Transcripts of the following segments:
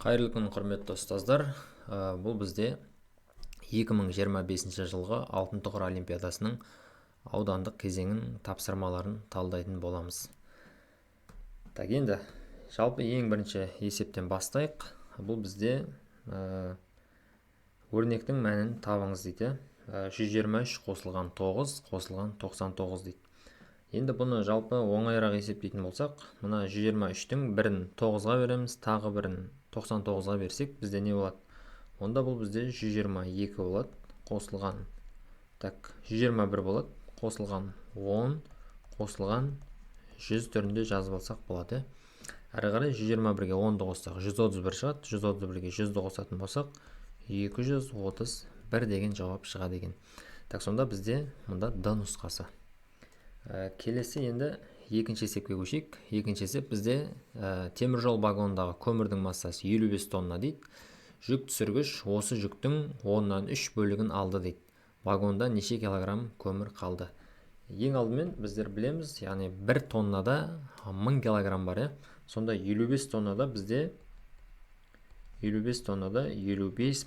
Қайырлы күн, құрметті ұстаздар. Бұл бізде 2025 жылғы алтын тұғыр олимпиадасының аудандық кезеңін тапсырмаларын талдайтын боламыз. Так, енді жалпы ең бірінші есептен бастайық. Бұл бізде өрнектің мәнін табыңыз дейді. 123 қосылған 9 қосылған 99 дейді. Енді бұны жалпы оңайырақ есептейтін болсақ, мына 123-тің бірін 9-ға береміз, тағы бірін 99-ға берсек, бізде не болады? Онда бұл бізде 122 болады, қосылған. Так, 121 болады, қосылған 10, қосылған 100 түрінде жазып алсақ болады. Әрі қарай 121-ге 10-ды қоссақ, 131 шығады, 131-ге 100-ді қосатын болсақ, 231 деген жауап шығады екен. Так, сонда бізде мұнда Д нұсқасы. Келесі енді екінші есепке көшейік. Екінші есеп бізде теміржол вагонындағы көмірдің массасы 55 тонна дейді. Жүк түсіргіш осы жүктің 10-нан 3 бөлігін алды дейді. Вагонда неше килограмм көмір қалды? Ең алдымен біздер білеміз, яғни 1 тоннада 1000 килограмм бар. Сонда 55 тоннада бізде 55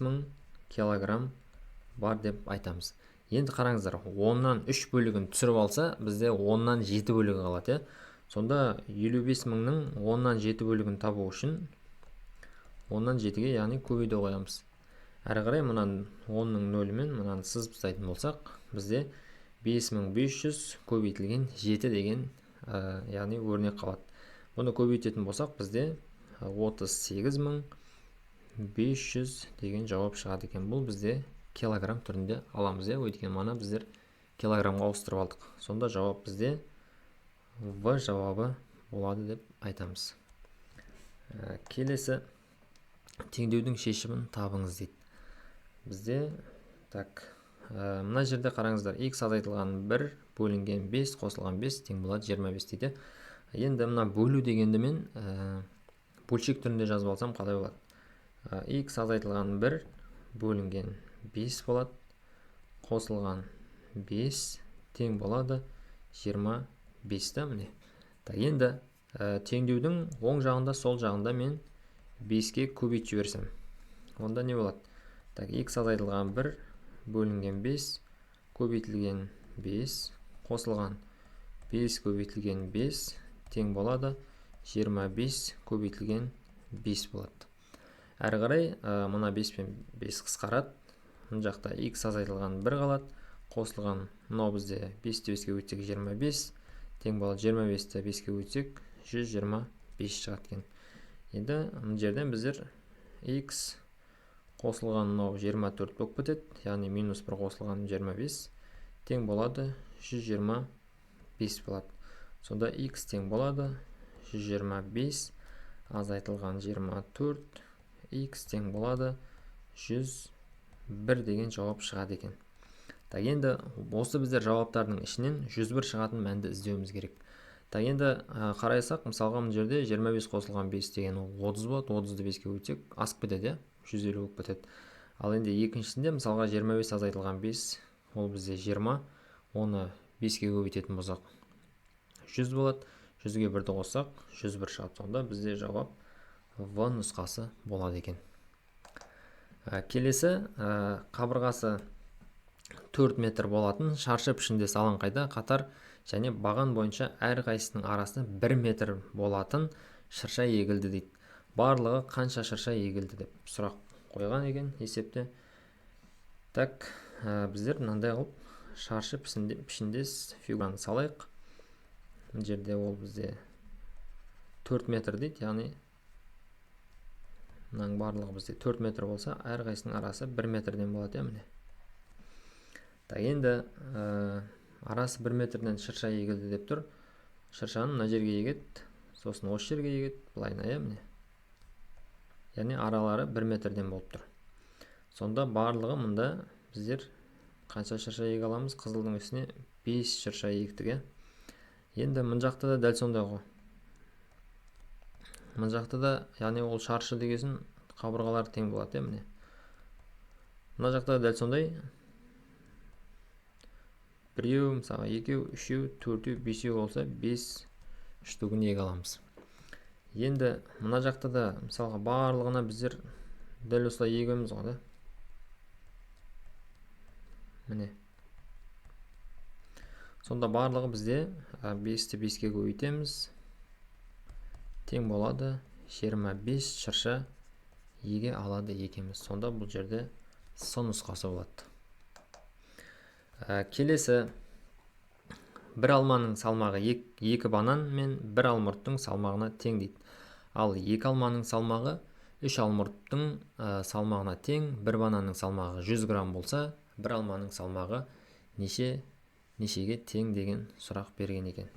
мың килограмм бар деп айтамыз. Енді қараңыздар, 10-нан 3 бөлігін түсіріп алса, бізде 10-нан 7 бөлігі қалады. Сонда 55 мыңның 10-нан 7 бөлігін табу үшін 10-нан 7-ге, яғни көбейте қоямыз. Әрі қарай мұнан 10-ның нөлімен мұнан сызып тастайтын болсақ, бізде 5500 көбейтілген 7 деген, яғни өрнек қалады. Бұны көбейтетін болсақ, бізде 38500 деген жауап шығады екен. Бұл бізде килограмм түрінде аламыз. Өйткені мана біздер килограммға ауыстырып алдық. Сонда жауап бізде В жауабы болады деп айтамыз. Келесі теңдеудің шешімін табыңыз дейді. Бізде мына жерде қараңыздар, x азайтылған 1 бөлінген 5 қосылған 5 тең болады 25 дейді. Енді мына бөлу дегенді мен бөлшек түрінде жазып алсам қалай болады? X азайтылған 1 бөлінген 5 болады, қосылған 5 тең болады 25-та міне. Енді теңдеудің оң жағында, сол жағында мен 5-ке көбейтіп жіберсем, онда не болады? X азайтылған 1 бөлінген 5 көбейтілген 5 қосылған 5 көбейтілген 5 тең болады 25 көбейтілген 5 болады. Әрі қарай мына 5 пен 5 қысқарады. Мұн жақта x азайтылған 1 қалады, қосылған мынау бізде 5-те 5-ке өтсек 25 тең болады 25-те 5-ке өтсек 125 шығады екен. Енді мұн жерден біздер x қосылған мынау 24 болып кетеді, яғни минус 1 қосылған 25 тең болады 125 болады. Сонда x тең болады 125 азайтылған 24, x тең болады 101 деген жауап шығады екен. Енді осы біздер жауаптардың ішінен 101 шығатын мәнді іздеуіміз керек. Енді қарайсақ, мысалға мұн жерде 25 қосылған 5 деген 30 болады, 30-ды 5-ке өтсек асып кетеді, 150 болып кетеді. Ал енді екіншісінде мысалға 25 азайтылған 5 ол бізде 20, оны 5-ке көбейтетін болсақ 100 болады, 100-ге 1-ді қоссақ 101 шығады. Сонда бізде жауап В нұсқасы болады екен. Келесі қабырғасы 4 метр болатын шаршы пішіндес алаңқайда қатар және баған бойынша әр қайсысының арасында 1 метр болатын шырша егілді дейді. Барлығы қанша шырша егілді деп сұрақ қойған екен есепте. Біздер мынандай қылып шаршы пішіндес фигураны салайық. Бұл жерде ол бізде 4 метр дейді, яғни мынаның барлығы бізде 4 метр болса, әр қайсының арасы 1 метрден болады. Енді арасы 1 метрден шырша егілді деп тұр. Шыршаны мына жерге егеді, сосын осы жерге егеді, былайына, яғни аралары 1 метрден болып тұр. Сонда барлығы мұнда біздер қанша шырша еге аламыз? Қызылдың үстіне 5 шырша егдік. Енді мұн жақта да дәл сондай ғой. Мұн жақта да, яғни ол шаршы дегесін қабырғалар тең болады. Мұна жақта да дәл сондай. Біреу, мысалы, екеу, үшеу, төртеу, бесеу болса 5 штугін еге аламыз. Енді мына жақта да мысалға барлығына біздер дәл осылай егеміз ғой да. Міне. Сонда барлығы бізде 5-ті 5-ке көбейтеміз. Тең болады 25 шырша еге алады екенбіз. Сонда бұл жерде С нұсқасы болады. Келесі, бір алманың салмағы 2 банан мен 1 алмұрттың салмағына тең дейді. Ал 2 алманың салмағы 3 алмұрттың салмағына тең, 1 бананның салмағы 100 грамм болса, 1 алманың салмағы нешеге тең деген сұрақ берген екен.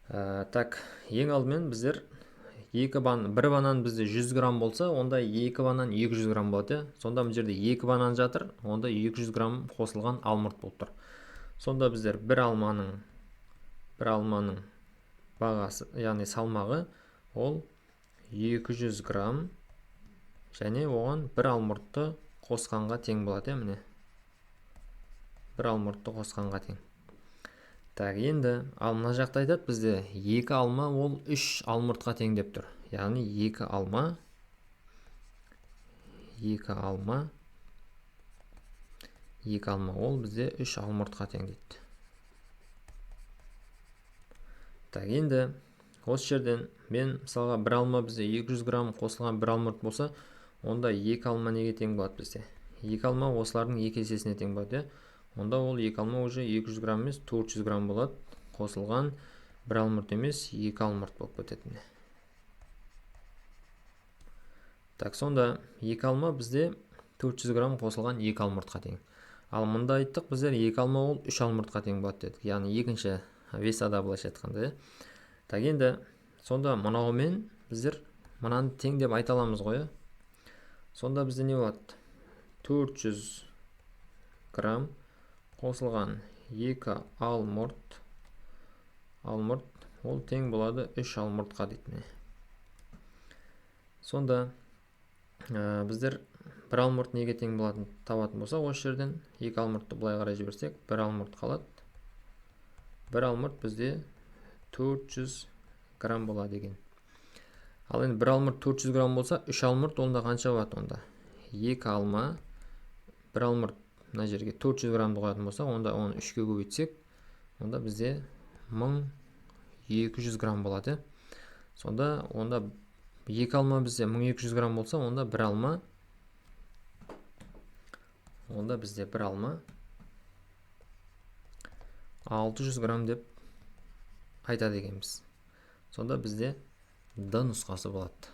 Так, ең алдымен біздер 1 банан бізде 100 грамм болса, онда 2 банан 200 грамм болады. Сонда бұл жерде 2 банан жатыр, онда 200 грамм қосылған алмұрт болып тұр. Сонда біздер бір алманың бағасы, яғни салмағы ол 200 грамм және оған бір алмұртты қосқанға тең болады. Міне, бір алмұртты қосқанға тең. Так, енді ал мына жақта айтады бізде 2 алма ол 3 алмұртқа тең деп тұр. Яғни 2 алма ол бізде 3 алмұртқа тең дейді. Так, енді осы жерден мен мысалға бір алма бізде 200 грамм қосылған бір алмұрт болса, онда 2 алма неге тең болады бізде? 2 алма осылардың 2 есесіне тең болады. Онда ол 2 алма уже 200 грамм емес 400 грамм болады. Қосылған бір алмұрт емес 2 алмұрт болып кетеді. Так, сонда 2 алма бізде 400 грамм қосылған 2 алмұртқа тең. Ал мұнда айттық біздер 2 алма ол 3 алмұртқа тең болады дедік. Яғни екінші весада былайша айтқанда. Так, енді сонда мынаумен біздер мынаны тең деп айта аламыз ғой. Сонда бізде не болады? 400 грамм қосылған 2 алмұрт ол тең болады 3 алмұртқа дейді. Сонда біздер бір алмұрт неге тең болатын табатын болса, осы жерден 2 алмұртты былай қарай жіберсек, бір алмұрт қалады. Бір алмұрт бізде 400 грамм болады екен. Ал енді бір алмұрт 400 грамм болса, 3 алмұрт онда қанша болады онда? 2 алма, бір алмұрт мына жерге 400 граммды қоятын болса, онда оны 3-ке көбейтсек, онда бізде 1200 грамм болады. Сонда 2 алма бізде 1200 грамм болса, онда бір алма 600 грамм деп айтады екенбіз. Сонда бізде Д нұсқасы болады.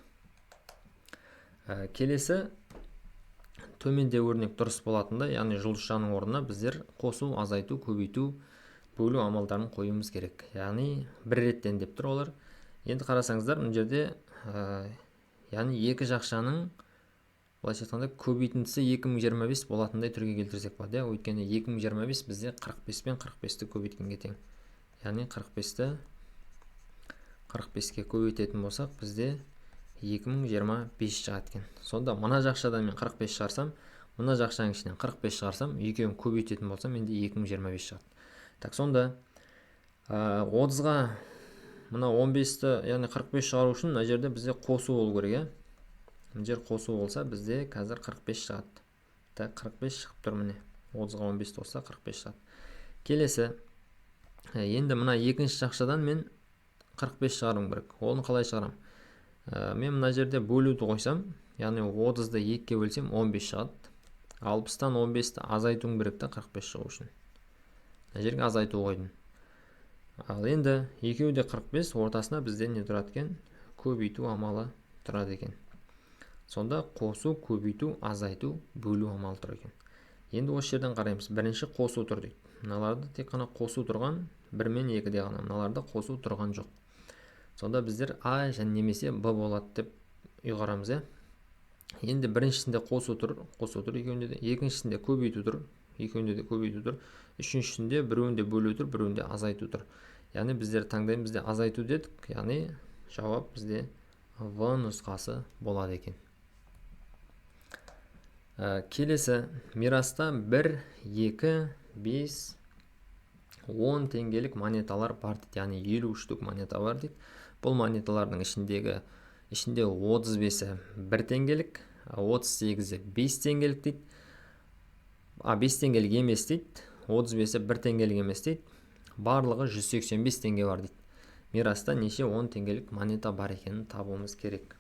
Келесі, төменде өрнек дұрыс болатында, яғни жұлдызшаның орнына біздер қосу, азайту, көбейту, бөлу амалдарын қоюымыз керек. Яғни бір реттен деп тұр олар. Енді қарасаңыздар, бұл жерде яғни екі жақшаның былайша айтқанда көбейтіндісі 2025 болатындай түрге келтірсек болады. Өйткені 2025 бізде 45 пен 45-ті көбейткенге тең. Яғни 45-ке көбейтетін болсақ, бізде 2025 шығады екен. Сонда мына жақшадан мен 45 шығарсам, мына жақшаның ішінен 45 шығарсам, екеуін көбейтетін болсам, менде 2025 шығады. Так, сонда 30-ға мына 15-ті, яғни 45 шығару үшін мына жерде бізде қосу болу керек. Мына жер қосу болса, бізде қазір 45 шығады. Так, 45 шығып тұр міне. 30-ға 15 болса 45 шығады. Келесі, енді мына екінші жақшадан мен 45 шығаруым керек. Оны қалай шығарам? Мен мына жерде бөлуді қойсам, яғни 30-ды 2-ке бөлсем 15 шығады. 60-тан 15-ті азайтуым керек та 45 шығу үшін. Мына жерге азайту қойдым. Ал енді екеуі де 45, ортасына бізде не тұрады екен? Көбейту амалы тұрады екен. Сонда қосу, көбейту, азайту, бөлу амалы тұр екен. Енді осы жерден қараймыз. Бірінші қосу тұр дейді. Мыналарды тек қана қосу тұрған, 1 мен 2-де ғана. Мыналарда қосу тұрған жоқ. Сонда біздер А және немесе Б болады деп ұйғарамыз. Енді біріншісінде қосу тұр екеуінде де. Екіншісінде көбейту тұр, екеуінде де көбейту тұр. Үшіншісінде біреуінде бөлу тұр, біреуінде азайту тұр. Яғни біздер таңдаймыз, бізде азайту дедік. Яғни жауап бізде В нұсқасы болады екен. Келесі, мираста 1, 2, 5, 10 теңгелік монеталар бар дейді. Яғни 50 штук монета бар дейді. Бұл монеталардың ішінде 35-і 1 теңгелік, 38-і 5 теңгелік дейді. 5 теңгелік емес дейді. 35-і 1 теңгелік емес дейді. Барлығы 185 теңге бар дейді. Мираста неше 10 теңгелік монета бар екенін табуымыз керек.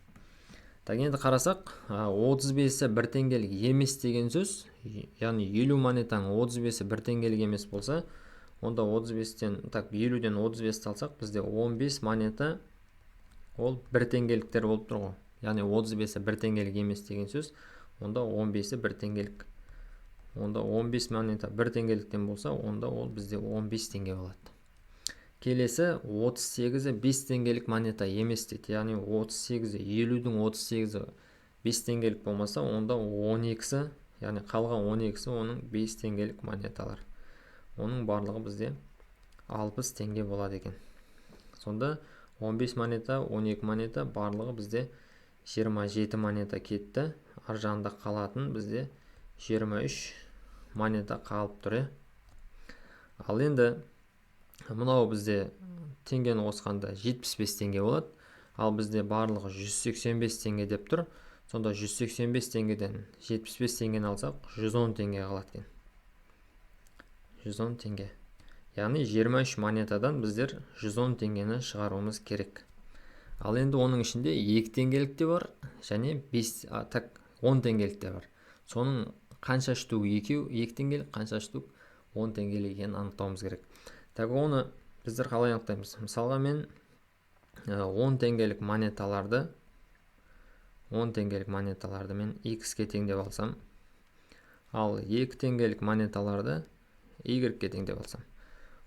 Так, енді қарасақ, 35-і 1 теңгелік емес деген сөз, яғни 50 монетаның 35-і 1 теңгелік емес болса, онда 50-ден 35 алсақ, бізде 15 монета ол 1 теңгеліктер болып тұр ғой. Яғни 35-і 1 теңгелік емес деген сөз, онда 15-і 1 теңгелік. Онда 15 монета 1 теңгеліктен болса, онда ол бізде 15 теңге болады. Келесі 38-і 5 теңгелік монета емес дейді. Яғни 38-і 50-дің 38-і 5 теңгелік болмаса, онда 12-сі, яғни қалған 12-сі оның 5 теңгелік монеталар. Оның барлығы бізде 60 теңге болады екен. Сонда 15 монета, 12 монета барлығы бізде 27 монета кетті. Ар жағында қалатын бізде 23 монета қалып тұр. Ал енді мынау бізде теңгені қосқанда 75 теңге болады. Ал бізде барлығы 185 теңге деп тұр. Сонда 185 теңгеден 75 теңгені алсақ, 110 теңге қалады екен. 110 теңге. Яғни 23 монетадан біздер 110 теңгені шығаруымыз керек. Ал енді оның ішінде 2 теңгелік те бар, және 10 теңгелік те бар. Соның қанша штугы 2 теңгелік, қанша штук 10 теңгелік екенін анықтауымыз керек. Так, оны біздер қалай анықтаймыз? Мысалға мен 10 теңгелік монеталарды мен X-ке теңдеп алсам, ал 2 теңгелік монеталарды Y-ге теңдеп алсам,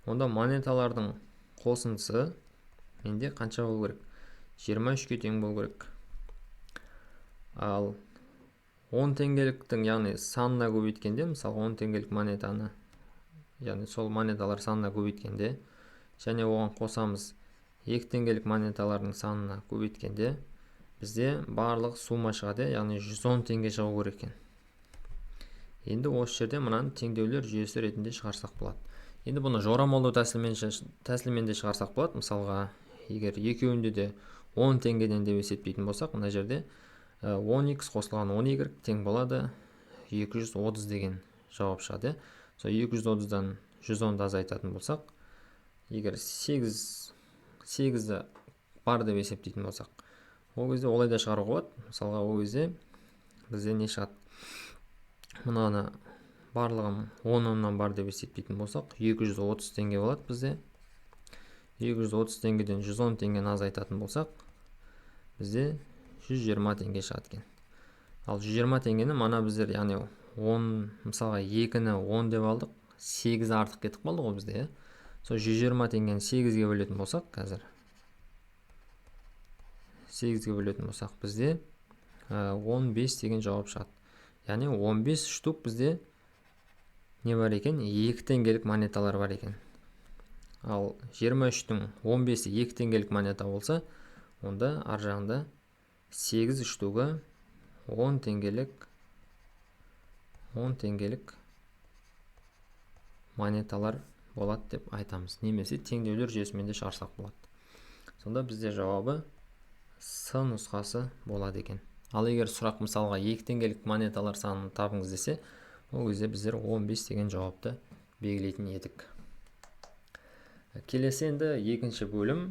онда монеталардың қосындысы менде қанша болу керек? 23-ке тең болу керек. Ал 10 теңгеліктің, яғни санына көбейткенде, мысалы 10 теңгелік монетаны, яғни сол монеталар санына көбейткенде, және оған қосамыз 2 теңгелік монеталардың санына көбейткенде, бізде барлық сума шығады, яғни 110 теңге шығу керек екен. Енді осы жерде мынаны теңдеулер жүйесі ретінде шығарсақ болады. Енді бұны жорамалдау тәсілімен де шығарсақ болады. Мысалға, егер екеуінде де 10 теңгеден деп есептейтін болсақ, мына жерде 10x қосылған 10y тең болады 230 деген жауап шығады. Сол 230-дан 110-ды азайтатын болсақ, егер 8-ді бар деп есептейтін болсақ, ол кезде олай да шығаруға болады. Мысалға, ол кезде бізде не шығады? Мынаны барлығын 10-нан бар деп есептейтін болсақ, 230 теңге болады бізде. 230 теңгеден 110 теңгені азайтатын болсақ, бізде 120 теңге шығады екен. Ал 120 теңгені мана біздер, яғни 10, мысалға 2-ні 10 деп алдық, 8 артық кетіп қалды ғой бізде. Сол 120 теңгені 8-ге бөлетін болсақ, қазір 8-ге бөлетін болсақ, бізде 15 деген жауап шығады. Яғни 15 штук бізде не бар екен? 2 теңгелік монеталар бар екен. Ал 23-тің 15-і 2 теңгелік монета болса, онда ар жағында 8 штугы 10 теңгелік монеталар болады деп айтамыз. Немесе теңдеулер жүйесімен де шығарсақ болады. Сонда бізде жауабы С нұсқасы болады екен. Ал егер сұрақ мысалға 2 теңгелік монеталар санын табыңыз десе, ол кезде біздер 15 деген жауапты белгілейтін едік. Келесі енді екінші бөлім,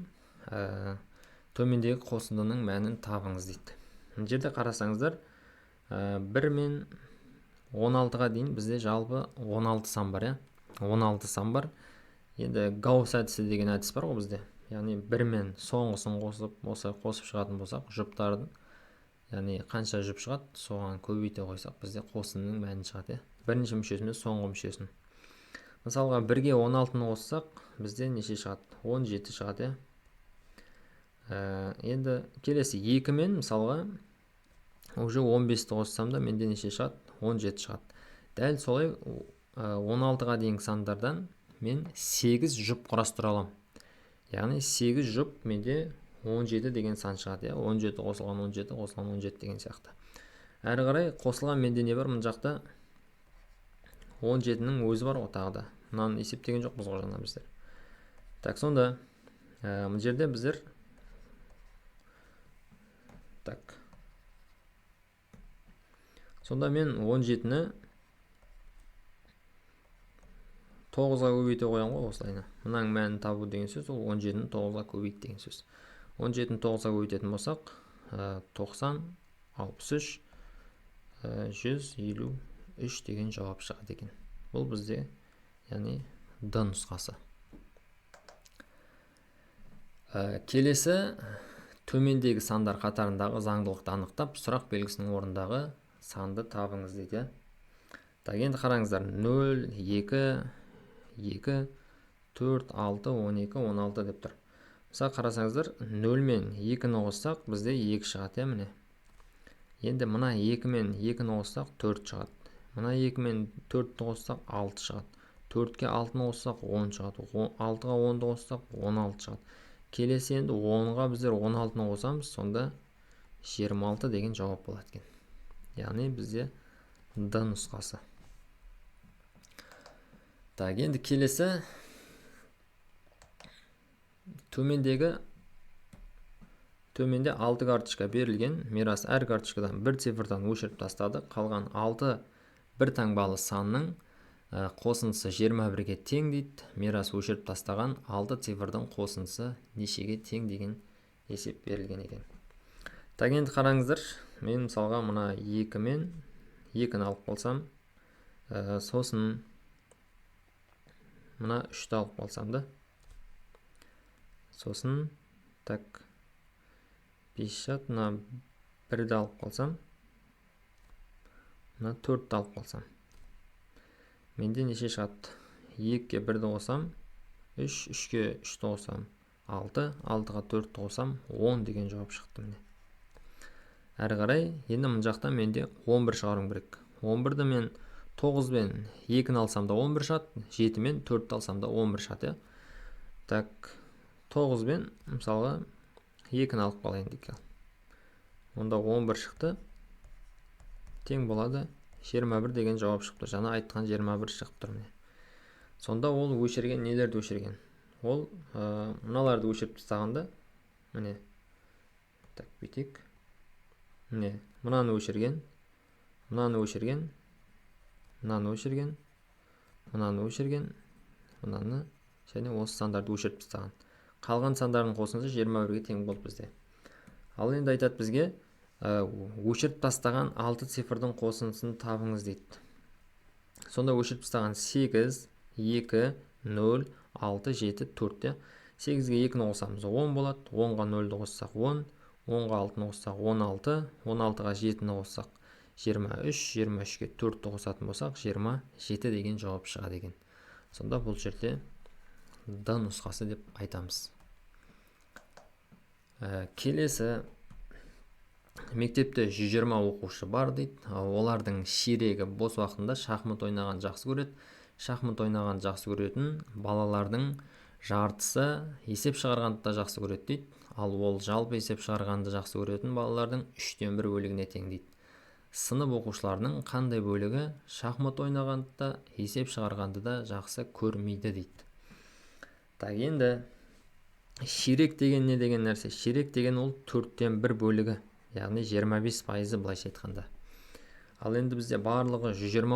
төмендегі қосындының мәнін табыңыз дейді. Мына жерде қарасаңыздар, 1 мен 16-ға дейін бізде жалпы 16 сан бар. 16 сан бар. Енді Гаусс әдісі деген әдіс бар ғой бізде. Яғни 1 мен соңғысын қосып шығатын болсақ, жұптардың, яғни қанша жұп шығады, соған көбейте қойсақ, бізде қосындының мәні шығады. Бірінші мүшесін мен соңғы мүшесін. Мысалға 1-ге 16-ны қоссақ, бізде неше шығады? 17 шығады. Енді келесі 2 мен мысалға уже 15-ті қоссам да менде неше шығады? 17 шығады. Дәл солай 16-ға дейінгі сандардан мен 8 жұп құрастыра аламын. Яғни 8 жұп менде 17 деген сан шығады. 17 қосылған 17 қосылған 17 деген сияқты. Әрі қарай қосылған менде не бар? Мына жақта 17-нің өзі бар ғой тағы да. Мынаны есептеген жоқпыз ғой жаңа біздер. Так, сонда мына жерде біздер Так. Сонда мен 17-ні 9-ға көбейте қоямын ғой осылайына. Мынаның мәнін табу деген сөз ол 17-ні 9-ға көбейт деген сөз. 17-ні 9-ға көбейтетін болсақ, 90, 63, 153 деген жауап шығады екен. Бұл бізде, яғни Д нұсқасы. Келесі төмендегі сандар қатарындағы заңдылықты анықтап, сұрақ белгісінің орындағы санды табыңыз дейді. Так, енді қараңыздар, 0, 2, 2, 4, 6, 12, 16 деп тұр. Мысалы қарасаңыздар, 0 мен 2-ні қоссақ, бізде 2 шығады, міне. Енді мына 2 мен 2-ні қоссақ 4 шығады. Мына 2 мен 4-ті қоссақ 6 шығады. 4-ке 6-ны қоссақ 10 шығады. 6-ға 10-ды қоссақ 16 шығады. Келесі енді 10-ға біздер 16-ны қосамыз, сонда 26 деген жауап болады екен. Яғни бізде Д нұсқасы. Так, енді келесі төменде 6 карточка берілген, мирас әр карточкадан бір цифрдан өшіріп тастады. Қалған 6 бір таңбалы санның қосындысы 21-ге тең дейді. Мирас өшіріп тастаған 6 цифрдың қосындысы нешеге тең деген есеп берілген екен. Так, енді қараңыздар, мен мысалға мына 2 мен 2-ні алып қалсам, сосын мына 3-ті алып қалсам да, сосын так 5 шат, мына 1-ді алып қалсам, мына 4-ті алып қалсам, менде неше шығады? 2-ке 1-ді қосам, 3, 3-ке 3-ті қосам, 6, 6-ға 4-ті қосам, 10 деген жауап шықты міне. Әрі қарай, енді мұн жақта менде 11 шығарым керек. 11-ді мен 9 мен 2-ні алсам да 11 шығады, 7 мен 4-ті алсам да 11 шығады. Так, 9 мен мысалға 2-ні алып қалайын дейік. Онда 11 шықты, тең болады 21 деген жауап шықты. Жаңа айтқан 21 шығып тұр міне. Сонда ол өшірген нелерді өшірген? Ол мыналарды өшіріп тастағанда, міне. Так, бүйтейік. Міне, мынаны өшірген, мынаны өшірген, мынаны өшірген, мынаны өшірген, мынаны, және осы сандарды өшіріп тастаған. Қалған сандардың қосындысы 21-ге тең болды бізде. Ал енді айтады бізге, өшіріп тастаған 6 цифрдың қосындысын табыңыз дейді. Сонда өшіріп тастаған 8, 2, 0, 6, 7, 4. 8-ге 2-ні қосамыз 10 болады, 10-ға 0-ді қоссақ 10, 10-ға 6-ны қоссақ 16, 16-ға 7-ні қоссақ 23, 23-ке 4-ті қосатын болсақ 27 деген жауап шығады екен. Сонда бұл жерде Д нұсқасы деп айтамыз. Келесі мектепте 120 оқушы бар дейді. Олардың ширегі бос уақытында шахмат ойнаған жақсы көреді. Шахмат ойнаған жақсы көретін балалардың жартысы есеп шығарғанды да жақсы көреді дейді. Ал ол жалпы есеп шығарғанды жақсы көретін балалардың 3-тен 1 бөлігіне тең дейді. Сынып оқушыларының қандай бөлігі шахмат ойнағанды да есеп шығарғанды да жақсы көрмейді дейді. Так, енді ширек деген не деген нәрсе? Ширек деген ол 4-тен 1 бөлігі. Яғни 25% былайша айтқанда. Ал енді бізде барлығы 120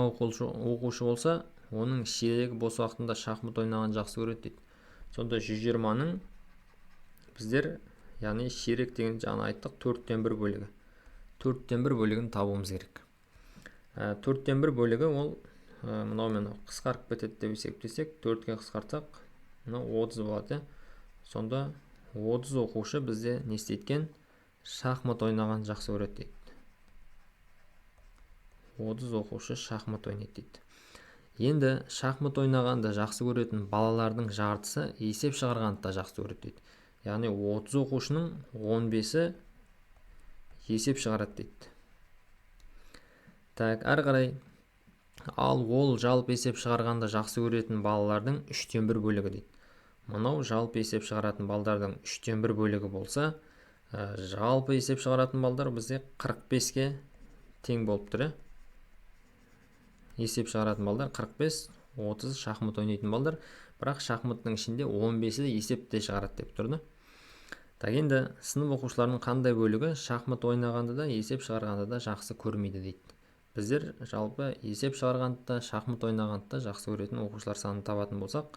оқушы болса, оның ширегі бос уақытында шахмат ойнаған жақсы көреді дейді. Сонда 120-ның біздер, яғни ширек деген жаңа айттық 4-тен 1 бөлігі. 4-тен 1 бөлігін табуымыз керек. 4-тен 1 бөлігі ол мынаумен қысқарып кетеді деп есептесек, 4-ке қысқартсақ, 30 болады. Сонда 30 оқушы бізде не істейткен? Шахмат ойнаған жақсы көреді дейді. 30 оқушы шахмат ойнайды дейді. Енді шахмат ойнағанды жақсы көретін балалардың жартысы есеп шығарғанды да жақсы көреді дейді. Яғни 30 оқушының 15-і есеп шығарады дейді. Так, әрі қарай, ал ол жалпы есеп шығарғанды жақсы көретін балалардың 3-тен 1 бөлігі дейді. Мынау жалпы есеп шығаратын балалардың 3-тен 1 бөлігі болса, жалпы есеп шығаратын балдар бізде 45-ке тең болып тұр. Есеп шығаратын балдар 45, 30 шахмат ойнайтын балдар, бірақ шахматтың ішінде 15-і есепте шығарады деп тұрды. Так, енді сынып оқушыларының қандай бөлігі шахмат ойнағанды да есеп шығарғанды да жақсы көрмейді дейді. Біздер жалпы есеп шығарғанды да шахмат ойнағанды да жақсы көретін оқушылар санын табатын болсақ,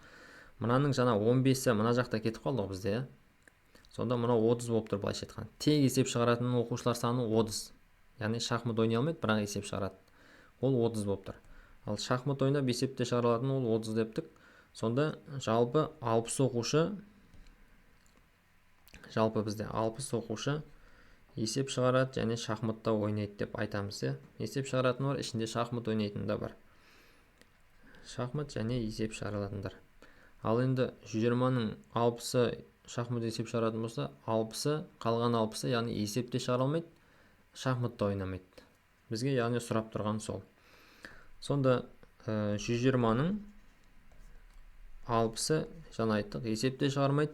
мынаның жаңа 15-і мына жақта кетіп қалды ғой бізде. Сонда мынау 30 болып тұр былайша айтқан. Тек есеп шығаратын оқушылар саны 30. Яғни шахмат ойнай алмайды, бірақ есеп шығарады. Ол 30 болып тұр. Ал шахмат ойнап есепте шығара алатын ол 30 дептік. Сонда жалпы 60 оқушы бізде 60 оқушы есеп шығарады және шахматта ойнайды деп айтамыз. Есеп шығаратын бар, ішінде шахмат ойнайтын да бар. Шахмат және есеп шығарылатындар. Ал енді 120-ның 60-ы шахмат есеп шығаратын болса, 60-ы, қалған 60-ы, яғни есепте шығара алмайды, шахматта ойнамайды. Бізге яғни сұрап тұрған сол. Сонда 120-ның 60-ы жаңа айттық, есепте шығармайды,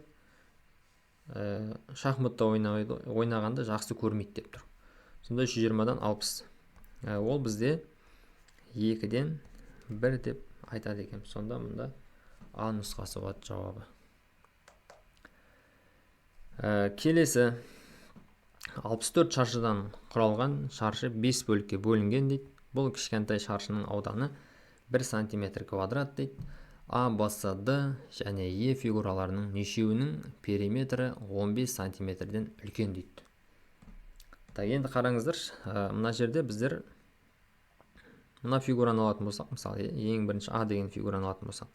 шахматта ойнағанды жақсы көрмейді деп тұр. Сонда 120-дан 60. Ол бізде 2-ден 1 деп айтады екен. Сонда мұнда А нұсқасы болады жауабы. Келесі 64 шаршыдан құралған шаршы 5 бөлікке бөлінген дейді. Бұл кішкентай шаршының ауданы 1 см квадрат дейді. А, Б, С, Д және Е фигураларының нешеуінің периметрі 15 сантиметрден үлкен дейді. Так, енді қараңыздар, мына жерде біздер мына фигураны алатын болсақ, мысалы, ең бірінші А деген фигураны алатын болсақ,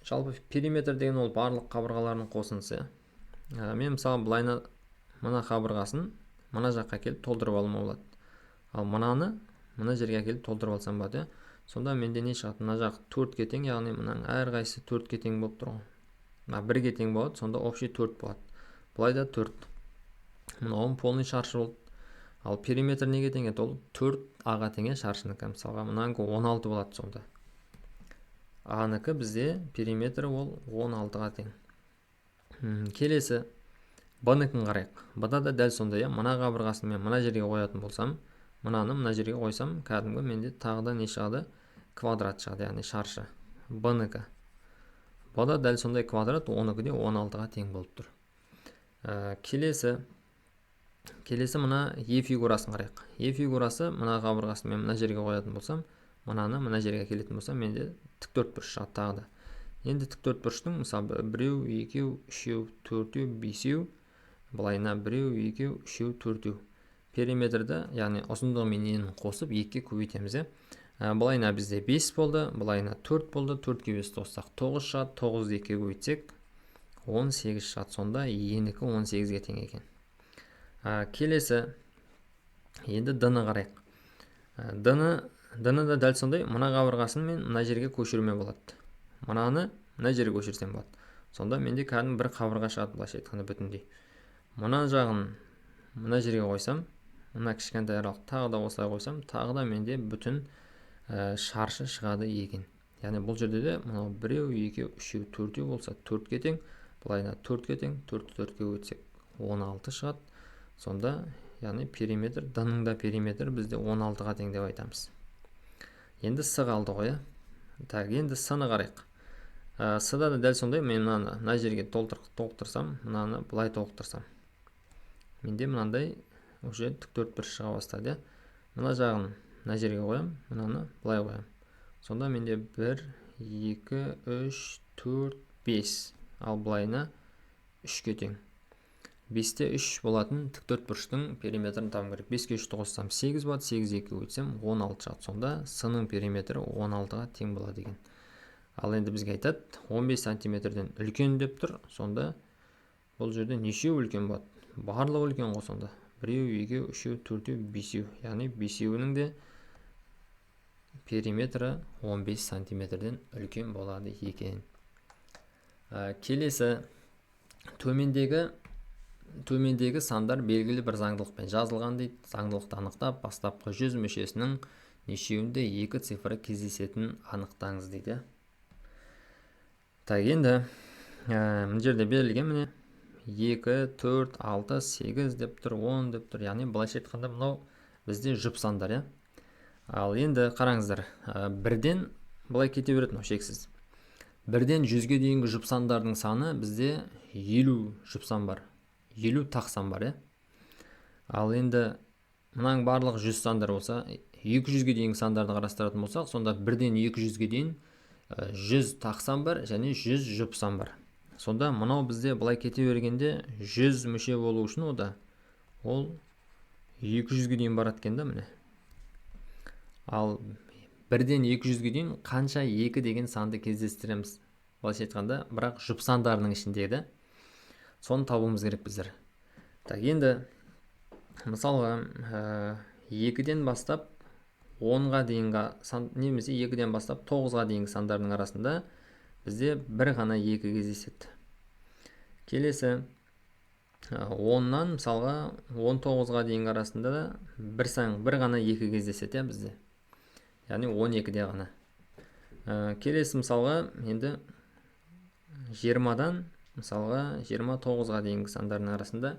жалпы периметр деген ол барлық қабырғалардың қосындысы. Мен мысалы былайна мына қабырғасын мына жаққа келіп толтырып алуыма болады. Ал мынаны мына жерге келіп толтырып алсам болады. Сонда менде не шығады? Мына жақ 4-ге тең, яғни мынаның әрқайсысы 4-ге тең болып тұр ғой. Мына 1-ге тең болады, сонда общий 4 болады. Бұлай да 4. Мынауым полный шаршы болды. Ал периметр неге тең еді? Ол 4А-ға тең шаршынікі. Мысалға мынанікі 16 болады сонда. А-нікі бізде периметр ол 16-ға тең. Келесі Б-нікін қарайық. Б-да да дәл сондай, мына қабырғасын мен мына жерге қоятын болсам, мынаны мына жерге қойсам, кәдімгі менде тағы да не шығады? Квадрат шығады, яғни шаршы. Б-нікі. Б-да дәл сондай квадрат 12-де 16-ға тең болып тұр. Келесі мына Е фигурасын қарайық. Е фигурасы мына қабырғасын мен мына жерге қоятын болсам, мынаны мына жерге келетін болсам, менде тіктөртбұрыш шығады тағы да. Енді тіктөртбұрыштың мысалы 1, 2, 3, 4, 5, былайына 1, 2, 3, 4. Периметрді, яғни ұзындығы мен енін қосып 2-ге көбейтеміз. Былайына бізде 5 болды, былайына 4 болды, 4-ге 5 қоссақ 9 шығады, 9-ды 2-ге көбейтсек 18 шығады. Сонда енікі 18-ге тең екен. Келесі енді Д-ні қарайық. Д-ні да дәл сондай мына қабырғасын мен мына жерге көшіруіме болады. Мынаны мына жерге көшірсем болады. Сонда менде кәдімгі бір қабырға шығады, былайша айтқанда бүтіндей. Мына жағын мына жерге қойсам, мына кішкентай аралық тағы да осылай қойсам, тағы да менде бүтін шаршы шығады екен. Яғни бұл жерде де 1, 2, 3, 4 болса 4-ге тең, былайына 4-ге тең, 4-ті 4-ге өтсек 16 шығады. Сонда, яғни периметр, Д-ның да периметр бізде 16-ға тең деп айтамыз. Енді С қалды ғой. Так, енді С-ны қарайық. С-да да дәл сондай, мен мына жерге толықтырсам, мынаны былай толықтырсам, менде мынандай уже тіктөртбұрыш шыға бастады. Мына жағын мына жерге қоям, мынаны былай қоям. Сонда менде 1, 2, 3, 4, 5. Ал былайына 3-ге тең. 5-те 3 болатын тіктөртбұрыштың периметрін табым керек. 5-ге 3-ті қоссам 8 болады, 8-ге 2 өтсем 16 шығады. Сонда С-ның периметрі 16-ға тең болады деген. Ал енді бізге айтады 15 сантиметрден үлкен деп тұр. Сонда бұл жерде нешеу үлкен болады? Барлығы үлкен ғой сонда. 1, 2, 3, 4, 5. Яғни 5-інің де периметрі 15 сантиметрден үлкен болады екен. Келесі төмендегі сандар белгілі бір заңдылықпен жазылған дейді. Заңдылықты анықтап, бастапқы 100 мүшесінің нешеуінде 2 цифры кездесетінін анықтаңыз дейді. Так, енді мына жерде берілген міне 2, 4, 6, 8 деп тұр, 10 деп тұр. Яғни былайша айтқанда мынау бізде жұп сандар. Ал енді қараңыздар, бірден былай кете береді мынау шексіз. Бірден 100-ге дейінгі жұп сандардың саны бізде 50 жұп сан бар. 50 тақ сан бар, Ал енді мынаң барлық 100 сандар болса, 200-ге дейінгі сандарды қарастыратын болсақ, сонда бірден 200-ге дейін 100 тақ сан бар және 100 жұп сан бар. Сонда мынау бізде былай кете бергенде 100 мүше болу үшін ол 200-ге дейін барады екен да, міне. Ал бірден 200-ге дейін қанша 2 деген санды кездестіреміз? Былайша айтқанда, бірақ жұп сандарының ішіндегі, соны табуымыз керек біздер. Енді мысалға 2-ден бастап 10-ға дейінгі сан, немесе 2-ден бастап 9-ға дейінгі сандардың арасында бізде бір ғана 2 кездеседі. Келесі 10-нан мысалға 19-ға дейінгі арасында бір ғана 2 кездеседі бізде. Яғни 12-де ғана. Келесі мысалға енді 20-дан мысалға 29-ға дейінгі сандардың арасында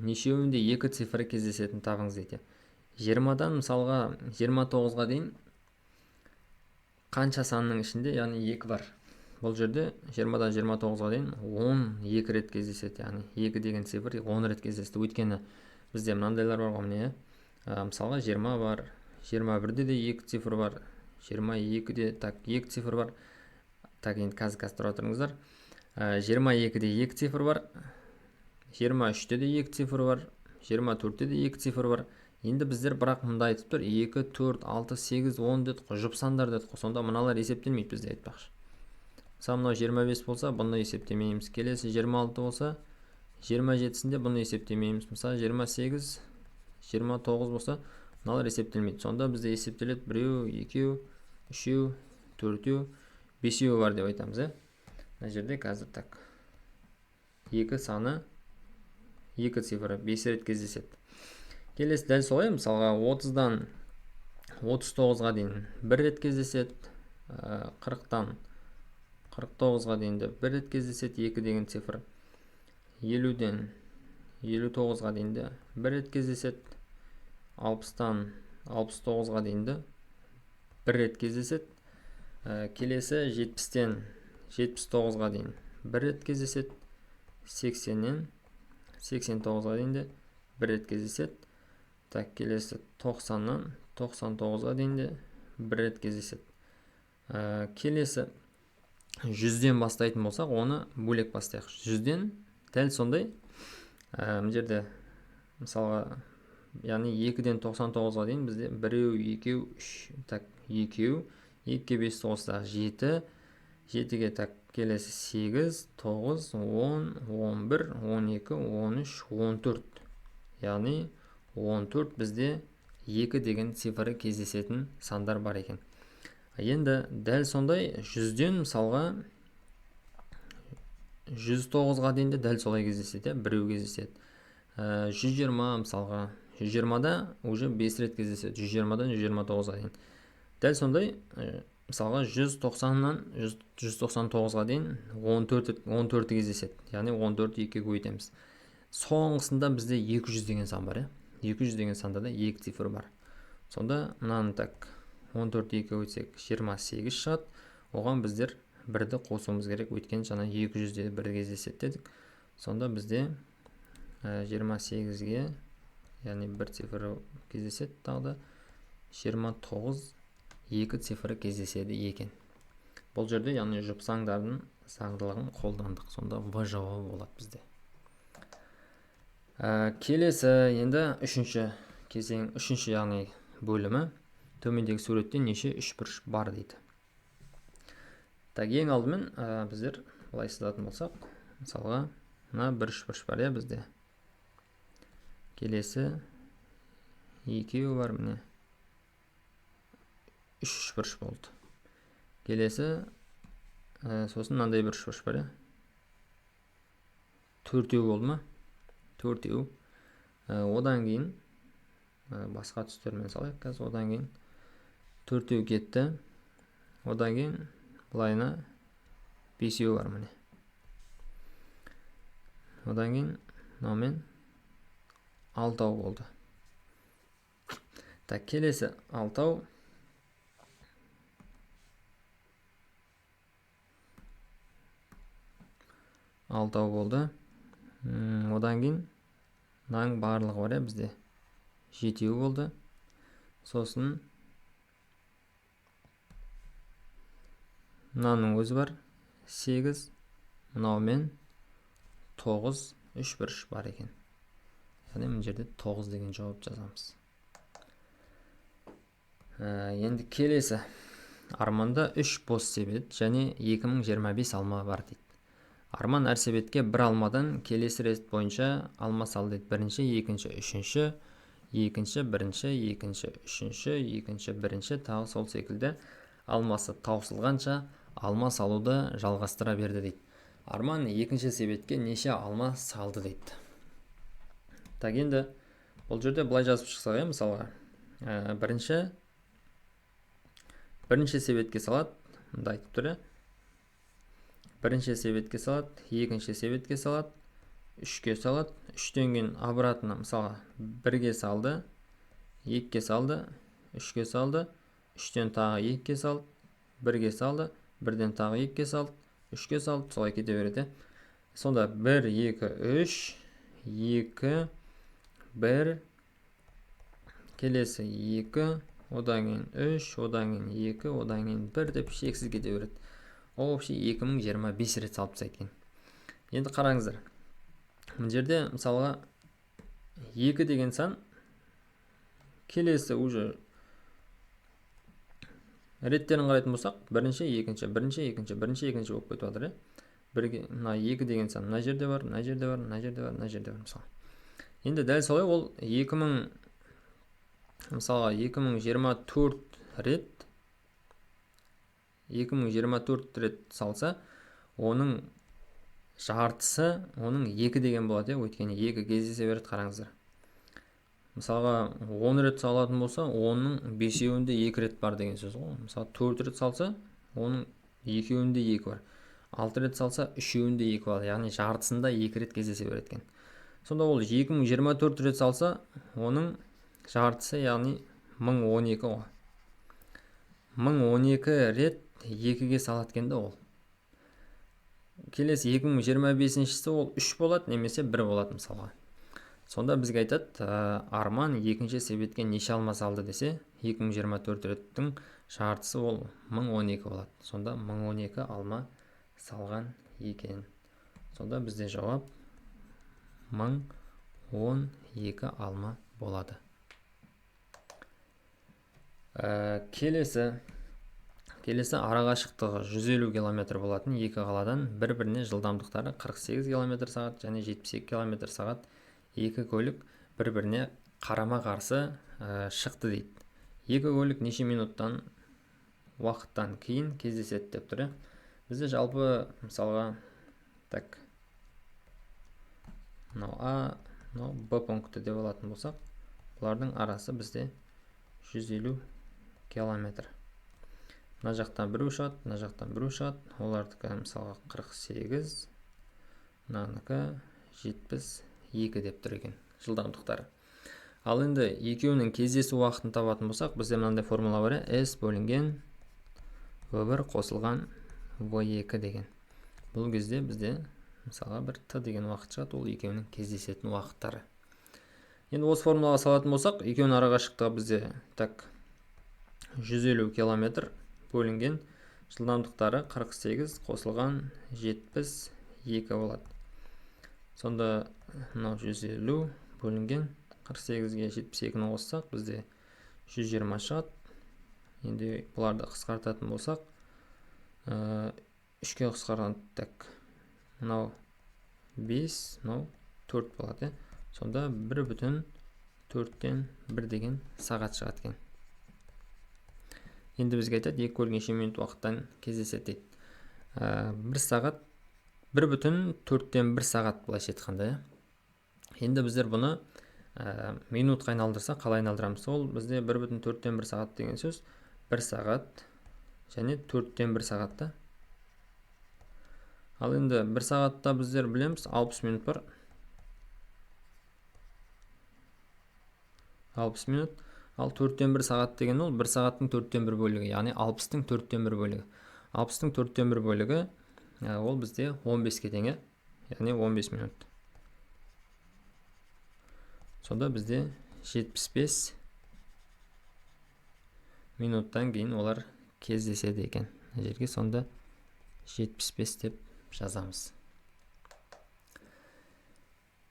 нешеуінде 2 цифры кездесетін табыңыз дейді. 20-дан мысалға 29-ға дейін қанша санның ішінде, яғни 2 бар. Бұл жерде 20-дан 29-ға дейін 12 рет кездеседі, яғни 2 деген цифр 10 рет кездесті. Өйткені бізде мынандайлар бар ғой, міне. Мысалға 20 бар, 21-де де 2 цифр бар, 22-де 2 цифр бар. Енді қазір тұра тұрыңыздар. 22-де 2 цифр бар, 23-те де 2 цифр бар, 24-те де 2 цифр бар. Енді біздер бірақ мұнда айтып тұр, 2, 4, 6, 8, 10 дедік қой, жұп сандар дедік қой. Сонда мыналар есептелмейді бізде айтпақшы. Мысалы, мынау 25 болса, бұны есептемейміз. Келесі 26 болса, 27-сінде бұны есептемейміз. Мысалы, 28, 29 болса, мыналар есептелмейді. Сонда бізде есептеледі 1, 2, 3, 4, 5 бар деп айтамыз. Мына жерде қазір 2 саны 2 цифры 5 рет кездеседі. Келесі дәл солай, мысалға 30-дан 39-ға дейін 1 рет кездеседі, 40-дан 49-ға дейін де 1 рет кездеседі 2 деген цифр. 50-ден 59-ға дейін де 1 рет кездеседі, 60-тан 69-ға дейін де 1 рет кездеседі. Келесі 70-тен 79-ға дейін 1 рет кездеседі, 80-нен 89-ға дейін де 1 рет кездеседі. Келесі 90-нан 99-ға дейін де 1 рет кездеседі. Келесі 100-ден бастайтын болсақ, оны бөлек бастайық. 100-ден дәл сондай, мына жерде мысалға, яғни 2-ден 99-ға дейін бізде 1, 2, 3, 2, 2-ге 5 қоссақ 7, 7-ге келесі 8, 9, 10, 11, 12, 13, 14. Яғни 14 бізде 2 деген цифры кездесетін сандар бар екен. Енді дәл сондай 100-ден мысалға 109-ға дейін де дәл солай кездеседі, біреу кездеседі. 120 мысалға 120-да уже 5 рет кездеседі, 120-дан 129-ға дейін. Дәл сондай мысалға 190-нан 199-ға дейін 14 кездеседі. Яғни 14 2-ге көбейтеміз. Соңғысында бізде 200 деген сан бар. 200 деген санда да 2 цифр бар. Сонда мынаны 14 2-ге көбейтсек 28 шығады. Оған біздер 1-ді қосуымыз керек. Өйткені жаңа 200-де 1 кездеседі дедік. Сонда бізде 28-ге, яғни 1 цифр кездеседі, тағы да 29 2 цифры кездеседі екен. Бұл жерде яғни жұп сандардың заңдылығын қолдандық. Сонда В жауабы болады бізде. Келесі енді үшінші кезең, үшінші яғни бөлімі, төмендегі суретте неше үшбұрыш бар дейді. Ең алдымен біздер былай сызатын болсақ, мысалға мына бір үшбұрыш бар бізде. Келесі екеуі бар, міне 3 үшбұрыш болды. Келесі сосын мынандай бір үшбұрыш бар. 4-еу болды ма? 4-еу. Одан кейін басқа түстермен салайық қазір. Одан кейін 4-еу кетті. Одан кейін былайына 5-еу бар, міне. Одан кейін мынамен 6-ау болды. Келесі 6-ау. 6 болды. Одан кейін мынаның барлығы бар бізде 7 болды. Сосын мынаның өзі бар 8, мынаумен 9, 3 бір 3 бар екен. Яғни мына жерде 9 деген жауап жазамыз. Енді келесі. Арманда 3 бос себет және 2025 алма бар дейді. Арман әр себетке бір алмадан келесі рет бойынша алма салды дейді. Бірінші, екінші, үшінші, екінші, бірінші, екінші, үшінші, екінші, бірінші, тағы сол секілді алмасы таусылғанша алма салуды жалғастыра берді дейді. Арман екінші себетке неше алма салды дейді. Так, енді бұл жерде былай жазып шықсақ, мысалға, бірінші себетке салады, мында айтып тұр. Бірінші себетке салады, екінші себетке салады, үшке салады, үштен кейін обратно, мысалға, бірге салды, екіге салды, үшке салды, үштен тағы екіге салды, бірге салды, бірден тағы екіге салды, үшке салды, солай кете береді. Сонда 1, 2, 3, 2, 1, келесі 2, одан кейін 3, одан кейін 2, одан кейін 1 деп шексіз кете береді. Ол вообще 2025 рет салып тастайды екен. Енді қараңыздар. Мына жерде мысалға 2 деген сан келесі уже реттерін қарайтын болсақ, бірінші, екінші болып кетіп жатыр. Мына 2 деген сан мына жерде бар, мына жерде бар, мына жерде бар, мына жерде бар мысалы. Енді дәл солай ол 2024 рет салса, оның жартысы оның 2 деген болады, өйткені 2 кездесе береді, қараңыздар. Мысалға 10 рет салатын болса, оның 5-еуінде 2 рет бар деген сөз ғой. Мысалы 4 рет салса, оның 2-еуінде 2 бар. 6 рет салса, 3-еуінде 2 бар. Яғни жартысында 2 рет кездесе береді екен. Сонда ол 2024 рет салса, оның жартысы, яғни 1012 ғой. 1012 рет 2-ге салады екен де ол. Келесі 2025-шісі ол 3 болады, немесе 1 болады мысалға. Сонда бізге айтады, арман екінші себетке неше алма салды десе, 2024 реттің жартысы ол 1012 болады. Сонда 1012 алма салған екен. Сонда бізде жауап 1012 алма болады. Келесі арақашықтығы 150 км болатын екі қаладан бір-біріне жылдамдықтары 48 км сағат және 72 км сағат екі көлік бір-біріне қарама-қарсы шықты дейді. Екі көлік неше минуттан уақыттан кейін кездеседі деп тұр. Бізде жалпы мысалға так, мынау А, мынау Б пункті деп алатын болсақ, бұлардың арасы бізде 150 километр. Мына жақтан біреу шығады, мына жақтан біреу шығады. Олардікі мысалға 48, мынанікі 72 деп тұр екен жылдамдықтары. Ал енді екеуінің кездесу уақытын табатын болсақ, бізде мынандай формула бар, S бөлінген V1 қосылған V2 деген. Бұл кезде бізде мысалға бір Т деген уақыт шығады, ол екеуінің кездесетін уақыттары. Енді осы формулаға салатын болсақ, екеуінің арақашықтығы бізде так 150 км бөлінген жылдамдықтары 48 қосылған 72 болады. Сонда мынау 150 бөлінген 48-ге 72-ні қоссақ, бізде 120 шығады. Енді бұларды қысқартатын болсақ, 3-ке қысқарған, так, мынау 5, мынау 4 болады. Сонда 1,4-тен 1 деген сағат шығады екен. Енді бізге айтады, екі көлік неше минут уақыттан кездеседі дейді. 1 сағат 1,4-тен 1 сағат былайша айтқанда. Енді біздер бұны минутқа айналдырсақ, қалай айналдырамыз? Ол бізде 1,4-тен 1 сағат деген сөз 1 сағат және 4-тен 1 сағатта. Ал енді 1 сағатта біздер білеміз 60 минут бар. 60 минут. Ал 4-тен 1 сағат деген ол 1 сағаттың 4-тен 1 бөлігі, яғни 60-тың 4-тен 1 бөлігі. 60-тың 4-тен 1 бөлігі ол бізде 15-ке тең. яғни 15 минут. Сонда бізде 75 минуттан кейін олар кездеседі екен. Жерге сонда 75 деп жазамыз.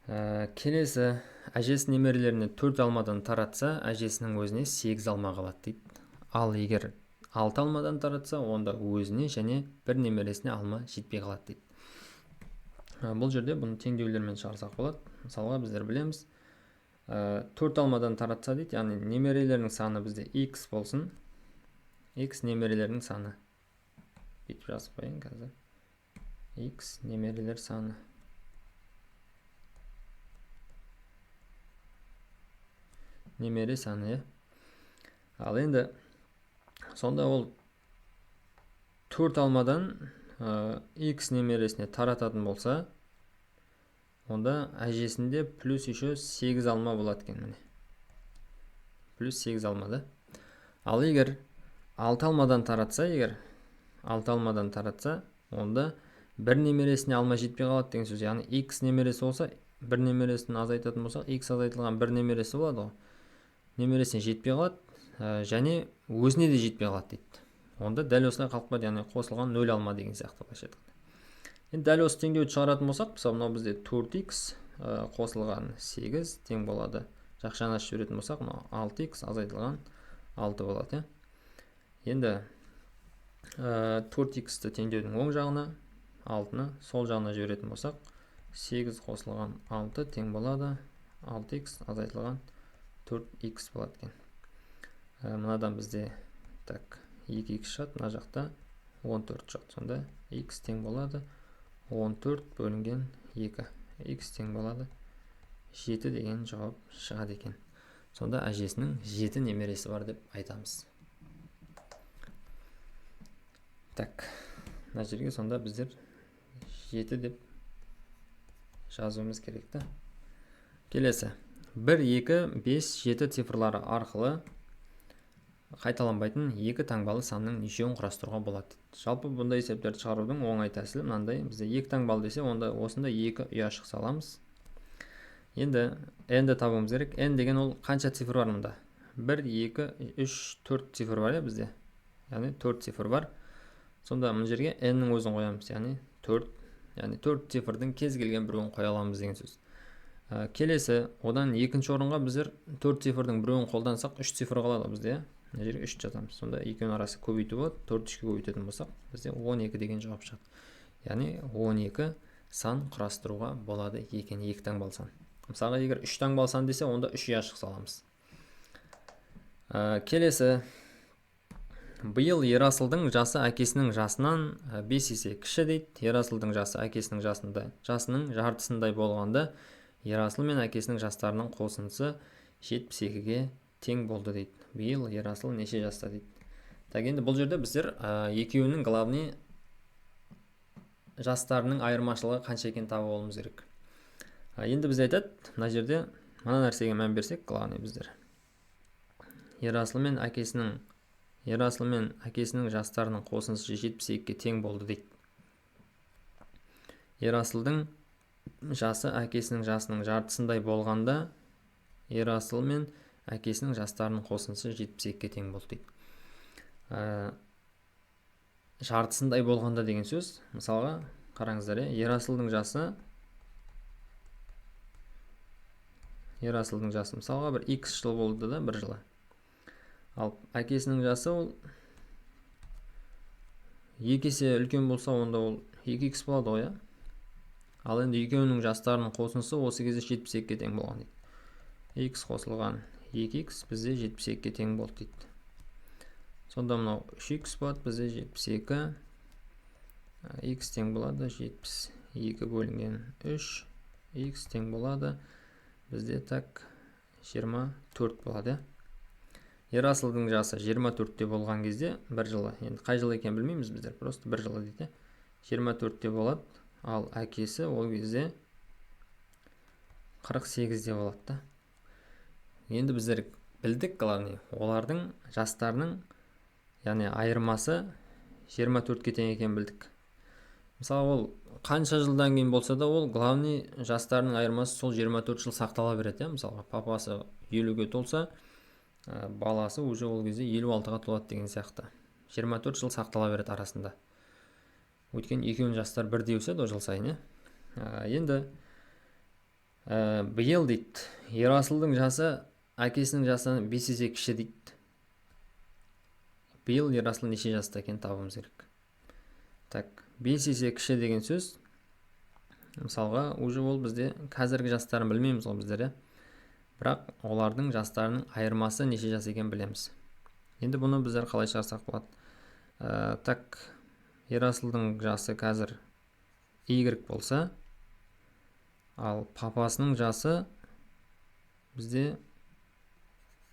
Келесі, әжесі немерелеріне 4 алмадан таратса, әжесінің өзіне 8 алма қалады дейді. Ал егер 6 алмадан таратса, онда өзіне және бір немересіне алма жетпей қалады дейді. Бұл жерде бұны теңдеулермен шығарсақ болады. Мысалға біздер білеміз, 4 алмадан таратса дейді, яғни немерелерінің саны бізде x болсын. X немерелерінің саны. Бүйтіп жазып қояйын қазір. X немерелер саны. Немере саны. Ал енді сонда ол 4 алмадан x немересіне тарататын болса, онда әжесінде плюс еще 8 алма болады екен, міне. Плюс 8 алмада. Ал егер 6 алмадан таратса, онда бір немересіне алма жетпей қалады деген сөз. Яғни x немересі болса, бір немересін азайтатын болсақ, x азайтылған бір немересі болады ғой. Немересіне жетпей қалады, және өзіне де жетпей қалады дейді. Онда дәл осылай қалып қойды, яғни қосылған 0 алма деген сияқты былайша айтқанда. Енді дәл осы теңдеуді шығаратын болсақ, мысалы мынау бізде 4x қосылған 8 тең болады. Жақшаны ашып жіберетін болсақ, мынау 6x азайтылған 6 болады. Енді 4x-ті теңдеудің оң жағына, 6-ны сол жағына жіберетін болсақ, 8 қосылған 6 тең болады 6x азайтылған 4x болады екен. Мынадан бізде 2x шығады, мына жақта 14 шығады. Сонда x тең болады 14 бөлінген 2. X тең болады 7 деген жауап шығады екен. Сонда әжесінің 7 немересі бар деп айтамыз. Мына жерге сонда біздер 7 деп жазуымыз керек та. Келесі. 1, 2, 5, 7 цифрлары арқылы қайталанбайтын 2 таңбалы санның нешеуін құрастыруға болады. Жалпы бұндай есептерді шығарудың оңай тәсілі мынандай. Бізде 2 таңбалы десе, онда осында 2 ұяшық саламыз. Енді n-ді табуымыз керек. n деген ол қанша цифр бар мұнда? 1, 2, 3, 4 цифр бар бізде. Яғни 4 цифр бар. Сонда мұн жерге n-нің өзін қоямыз. Яғни 4 цифрдің кез келген біреуін қоя аламыз деген сөз. Келесі, одан екінші орынға біздер 4 цифрдің біреуін қолдансақ 3 цифр қалады бізде. Мына жерге 3 жазамыз. Сонда екеуінің арасы көбейту болады. 4 3-ге көбейтетін болсақ, бізде 12 деген жауап шығады. Яғни 12 сан құрастыруға болады екен, 2 таңбалы сан. Мысалға егер 3 таңбалы сан десе, онда 3 ұяшық саламыз. Келесі, биыл Ерасылдың жасы әкесінің жасынан 5 есе кіші дейді. Ерасылдың жасы әкесінің жасының жартысындай болғанда, Ерасыл мен әкесінің жастарының қосындысы 72-ге тең болды дейді. Биыл Ерасыл неше жаста дейді. Енді бұл жерде біздер екеуінің главный жастарының айырмашылығы қанша екенін тауып алуымыз керек. Енді біз айтады, мына жерде мына нәрсеге мән берсек, главный біздер. Ерасыл мен әкесінің жастарының қосындысы 72-ге тең болды дейді. Ерасылдың жасы әкесінің жасының жартысындай болғанда, Ерасыл мен әкесінің жастарының қосындысы 72-ге тең болды дейді. Жартысындай болғанда деген сөз, мысалға қараңыздар, Ерасылдың жасы мысалға бір x жыл болды да, бір жылы. Ал әкесінің жасы ол 2 есе үлкен болса, онда ол 2x болады ғой. Ал енді екеуінің жастарының қосындысы осы кезде 72-ге тең болған дейді. X қосылған 2x бізде 72-ге тең болды дейді. Сонда мынау 3x болады, бізде 72. X тең болады 72 бөлінген 3. X тең болады бізде 24 болады. Ерасылдың жасы 24-те болған кезде, бір жылы. Енді қай жылы екен білмейміз біздер, просто бір жылы дейді. 24-те болады. Ал әкесі ол кезде 48-де болады да. Енді біздер білдік, главный, олардың жастарының, яғни айырмасы 24-ке тең екен білдік. Мысалы ол қанша жылдан кейін болса да ол главный жастарының айырмасы сол 24 жыл сақтала береді. Мысалға папасы 50-ге толса, баласы уже ол кезде 56-ға толады деген сияқты. 24 жыл сақтала береді арасында. Өйткені екеуінің жастары бірдей өседі жыл сайын. Енді биыл дейді, Ерасылдың жасы әкесінің жасынан 5 есе кіші дейді. Биыл Ерасыл неше жаста екен табуымыз керек. Так, 5 есе кіші деген сөз, мысалға, уже ол бізде қазіргі жастарын білмейміз ғой біздер, бірақ олардың жастарының айырмасы неше жас екен білеміз. Енді бұны біздер қалай шығарсақ болады? Так, Ерасылдың жасы қазір Y болса, ал папасының жасы бізде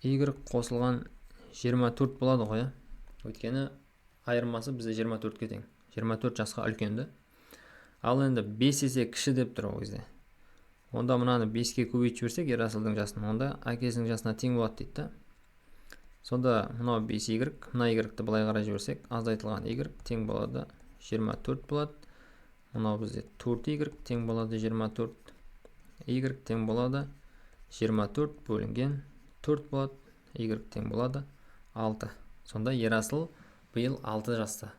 Y қосылған 24 болады ғой. Өйткені айырмасы бізде 24-ке тең. 24 жасқа үлкенді. Ал енді 5 есе кіші деп тұр ол кезде. Онда мынаны 5-ке көбейтіп жіберсек, Ерасылдың жасын, онда әкесінің жасына тең болады дейді. Сонда мынау 5Y, мына Y-ті былай қарай жіберсек, азайтылған Y тең болады 24 болады. Мынау бізде 4Y тең болады 24. Y тең болады 24 бөлінген 4 болады. Y тең болады 6. Сонда Ерасыл биыл 6 жаста.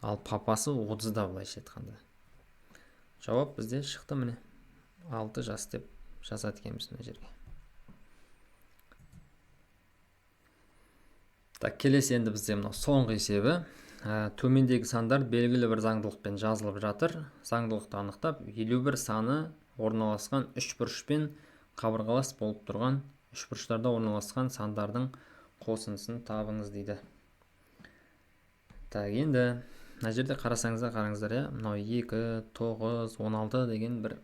Ал папасы 30-да былайша айтқанда. Жауап бізде шықты міне. 6 жас деп жазады екенбіз мына жерге. Так, келесі енді бізде мынау соңғы есебі. Төмендегі сандар белгілі бір заңдылықпен жазылып жатыр. Заңдылықты анықтап, 51 саны орналасқан үшбұрыш пен қабырғалас болып тұрған үшбұрыштарда орналасқан сандардың қосындысын табыңыз дейді. Так, енді мына жерде қараңыздар, мынау 2, 9, 16 деген бір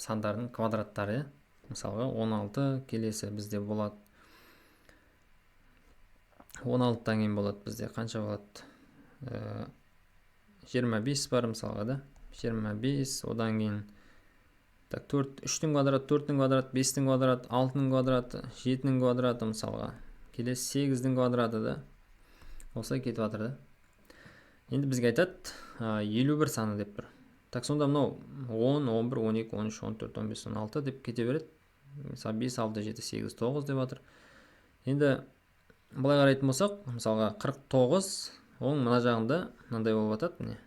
сандардың квадраттары. Мысалға 16 келесі бізде болады. 16-тан кейін болады бізде қанша болады? 25 бар мысалға да. 25, одан кейін 3-тің квадраты, 4-тің квадраты, 5-тің квадраты, 6-тың квадраты, 7-тің квадраты мысалға. Келесі 8-тің квадраты да. Осылай кетіп жатыр да. Енді бізге айтады 51 саны деп тұр. Так, сонда мынау 10, 11, 12, 13, 14, 15, 16 деп кете береді. Мысалы 5, 6, 7, 8, 9 деп жатыр. Енді былай қарайтын болсақ, мысалға 49, оның мына жағында мынандай болып жатады, міне.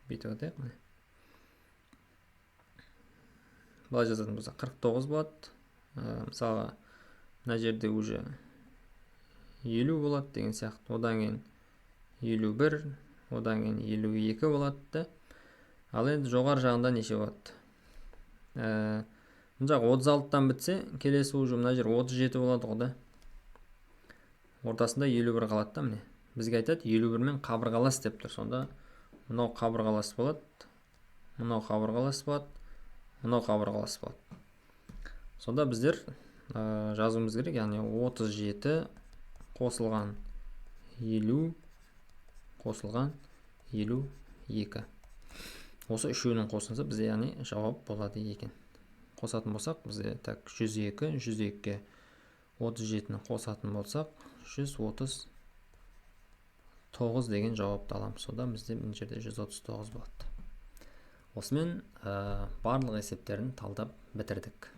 Бүйтіп атайық, міне. Былай жазатын болсақ 49 болады. Мысалға мына жерде уже 50 болады деген сияқты. Одан кейін 51, одан кейін 52 болады. Ал енді жоғар жағында неше болады? Мына жақ 36-тан бітсе, келесі уже мына жер 37 болады ғой да. Ортасында 51 қалады да, міне. Бізге айтады 51 мен қабырғалас деп тұр. Сонда мынау қабырғалас болады, мынау қабырғалас болады, мынау қабырғалас болады. Сонда біздер жазуымыз керек, яғни 37 қосылған 50 қосылған 52. Осы үшеуінің қосындысы бізде яғни жауап болады екен. Қосатын болсақ, бізде 102, 102-ге 37-ні қосатын болсақ, 139 деген жауапты аламыз. Содан бізде мына жерде 139 болады. Осымен барлық есептерін талдап бітірдік.